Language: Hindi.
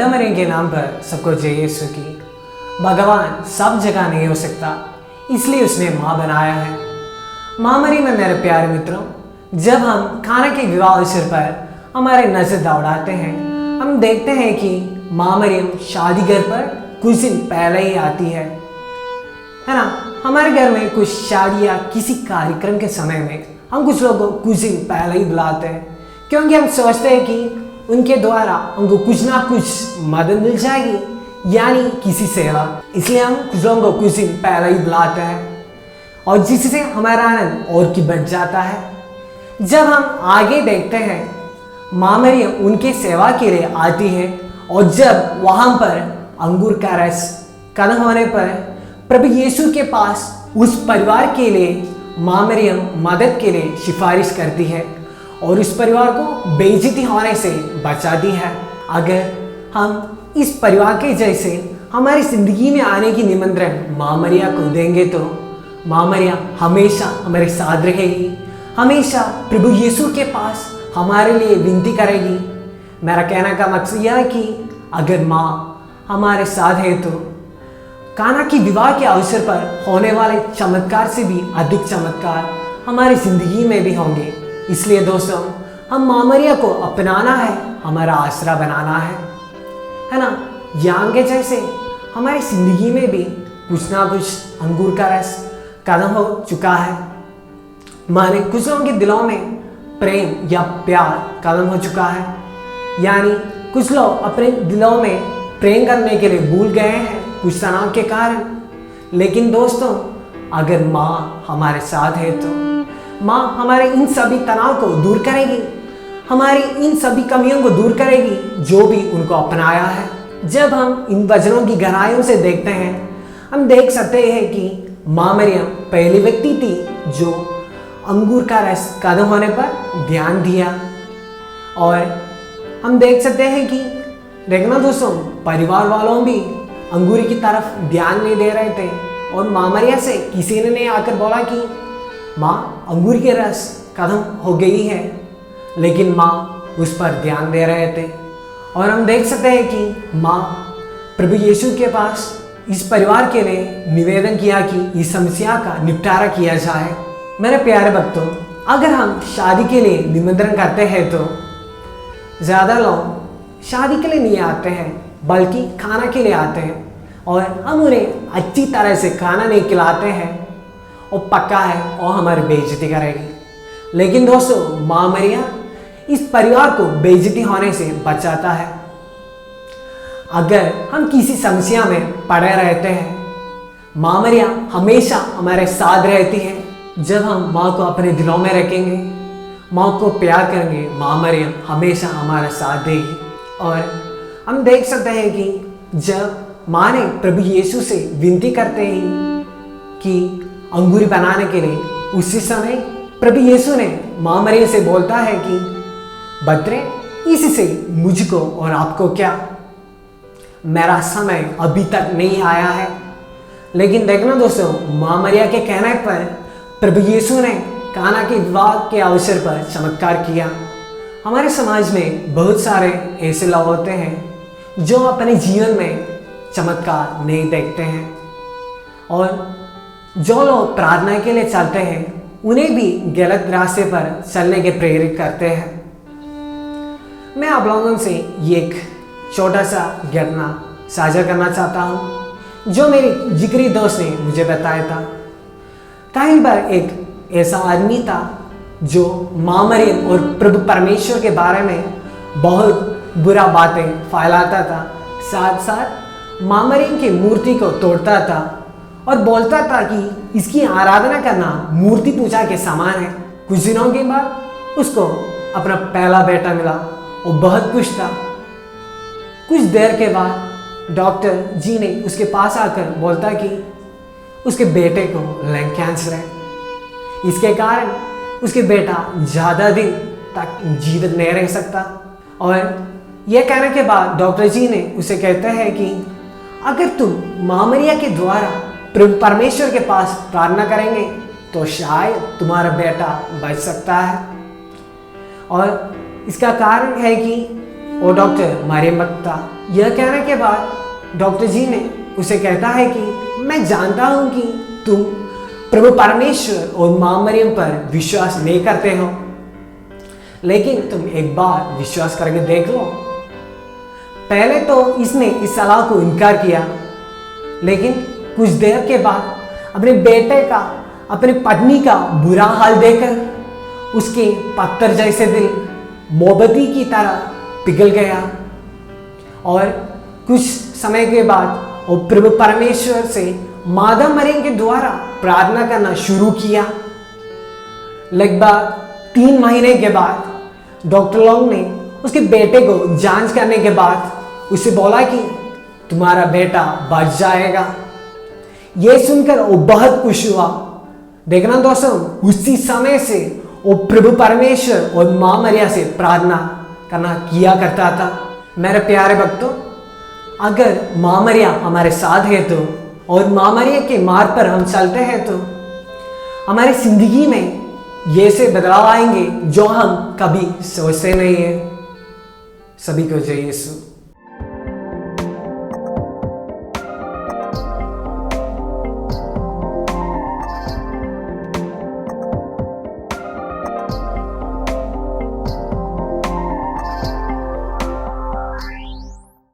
मरे के नाम पर सबको जय यीशु की। भगवान सब जगह नहीं हो सकता, इसलिए उसने माँ बनाया है। माँ मरी में मेरे प्यारे मित्रों, जब हम खाना के विवाह अवसर पर हमारे नजर दौड़ाते हैं, हम देखते हैं कि माँ मरियम शादी घर पर कुछ दिन पहले ही आती है ना। हमारे घर में कुछ शादी या किसी कार्यक्रम के समय में हम कुछ लोगों को कुछ दिन पहले ही बुलाते हैं, क्योंकि हम सोचते हैं कि उनके द्वारा हमको कुछ ना कुछ मदद मिल जाएगी, यानी किसी सेवा। इसलिए हम कुछ लोगों को कुछ दिन पहले ही बुलाते हैं और जिससे हमारा आनंद और की बढ़ जाता है। जब हम आगे देखते हैं, माँ मरियम उनके सेवा के लिए आती है और जब वहाँ पर अंगूर का रस खत्म होने पर प्रभु यीशु के पास उस परिवार के लिए माँ मरियम मदद के लिए सिफारिश करती है और उस परिवार को बेइज्जती होने से बचाती है। अगर हम इस परिवार के जैसे हमारी जिंदगी में आने की निमंत्रण माँ मरिया को देंगे तो माँ मरिया हमेशा हमारे साथ रहेगी, हमेशा प्रभु यीशु के पास हमारे लिए विनती करेगी। मेरा कहने का मकसद यह है कि अगर माँ हमारे साथ है तो काना की विवाह के अवसर पर होने वाले चमत्कार से भी अधिक चमत्कार हमारी जिंदगी में भी होंगे। इसलिए दोस्तों, हम माँ मरिया को अपनाना है, हमारा आसरा बनाना है ना। यान के जैसे हमारी जिंदगी में भी कुछ ना कुछ अंगूर का रस खत्म हो चुका है। माने कुछ लोगों के दिलों में प्रेम या प्यार खत्म हो चुका है, यानी कुछ लोग अपने दिलों में प्रेम करने के लिए भूल गए हैं कुछ तनाव के कारण। लेकिन दोस्तों, अगर माँ हमारे साथ है तो माँ हमारे इन सभी तनाव को दूर करेगी, हमारी इन सभी कमियों को दूर करेगी जो भी उनको अपनाया है। जब हम इन वचनों की गहराइयों से देखते हैं, हम देख सकते हैं कि माँ मरियम पहली व्यक्ति थी जो अंगूर का रस खत्म होने पर ध्यान दिया। और हम देख सकते हैं कि देखना दोस्तों, परिवार वालों भी अंगूर की तरफ ध्यान नहीं दे रहे थे और माँ मरिया से किसी ने नहीं आकर बोला कि माँ अंगूर के रस खत्म हो गई है, लेकिन माँ उस पर ध्यान दे रहे थे। और हम देख सकते हैं कि माँ प्रभु यीशु के पास इस परिवार के लिए निवेदन किया कि इस समस्या का निपटारा किया जाए। मेरे प्यारे भक्तों, अगर हम शादी के लिए निमंत्रण करते हैं तो ज़्यादा लोग शादी के लिए नहीं आते हैं बल्कि खाना के लिए आते हैं और हम उन्हें अच्छी तरह से खाना नहीं खिलाते हैं और पक्का है और हमारी बेइज्जती करेगी। लेकिन दोस्तों, माँ मरिया इस परिवार को बेइज्जती होने से बचाता है। अगर हम किसी समस्या में पड़े रहते हैं, माँ मरिया हमेशा हमारे साथ रहती है। जब हम माँ को अपने दिलों में रखेंगे, माँ को प्यार करेंगे, माँ मरियम हमेशा हमारा साथ देगी। और हम देख सकते हैं कि जब माँ ने प्रभु यीशु से विनती करते ही कि अंगूर बनाने के लिए, उसी समय प्रभु यीशु ने माँ मरियम से बोलता है कि बतरे, इससे मुझको और आपको क्या, मेरा समय अभी तक नहीं आया है। लेकिन देखना दोस्तों, माँ मरिया के कहने पर प्रभु यीशु ने काना के विवाह के अवसर पर चमत्कार किया। हमारे समाज में बहुत सारे ऐसे लोग होते हैं जो अपने जीवन में चमत्कार नहीं देखते हैं और जो लोग प्रार्थना के लिए चलते हैं उन्हें भी गलत रास्ते पर चलने के प्रेरित करते हैं। मैं आप लोगों से ये एक छोटा सा घटना साझा करना चाहता हूँ जो मेरे जिगरी दोस्त ने मुझे बताया था। कहीं पर एक ऐसा आदमी था जो माँ मरियम और प्रभु परमेश्वर के बारे में बहुत बुरा बातें फैलाता था, साथ साथ माँ मरियम की मूर्ति को तोड़ता था और बोलता था कि इसकी आराधना करना मूर्ति पूजा के समान है। कुछ दिनों के बाद उसको अपना पहला बेटा मिला और बहुत खुश था। कुछ देर के बाद डॉक्टर जी ने उसके पास आकर बोलता कि उसके बेटे को लंग कैंसर है, इसके कारण उसके बेटा ज़्यादा दिन तक जीवित नहीं रह सकता। और यह कहने के बाद डॉक्टर जी ने उसे कहते हैं कि अगर तुम माँ मरिया के द्वारा प्रभु परमेश्वर के पास प्रार्थना करेंगे तो शायद तुम्हारा बेटा बच सकता है। और इसका कारण है कि और डॉक्टर मरियम बख्ता। यह कहने के बाद डॉक्टर जी ने उसे कहता है कि मैं जानता हूं कि तुम प्रभु परमेश्वर और मां मरियम पर विश्वास नहीं करते हो, लेकिन तुम एक बार विश्वास करके देख लो। पहले तो इसने इस सलाह को इनकार किया, लेकिन कुछ देर के बाद अपने बेटे का, अपनी पत्नी का बुरा हाल देखकर उसके पत्थर जैसे दिल मोमबत्ती की तरह पिघल गया और कुछ समय के बाद वो प्रभु परमेश्वर से मादा मरियम के द्वारा प्रार्थना करना शुरू किया। लगभग 3 महीने के बाद डॉक्टर लोग ने उसके बेटे को जांच करने के बाद उसे बोला कि तुम्हारा बेटा बच जाएगा। यह सुनकर वो बहुत खुश हुआ। देखना दोस्तों, उसी समय से वो प्रभु परमेश्वर और मां मरियम से प्रार्थना करना किया करता था। मेरे प्यारे भक्तों, अगर मां मरियम हमारे साथ है तो, और मां मरियम के मार्ग पर हम चलते हैं तो हमारी जिंदगी में ये से बदलाव आएंगे जो हम कभी सोचते नहीं है। सभी को जय यीशु।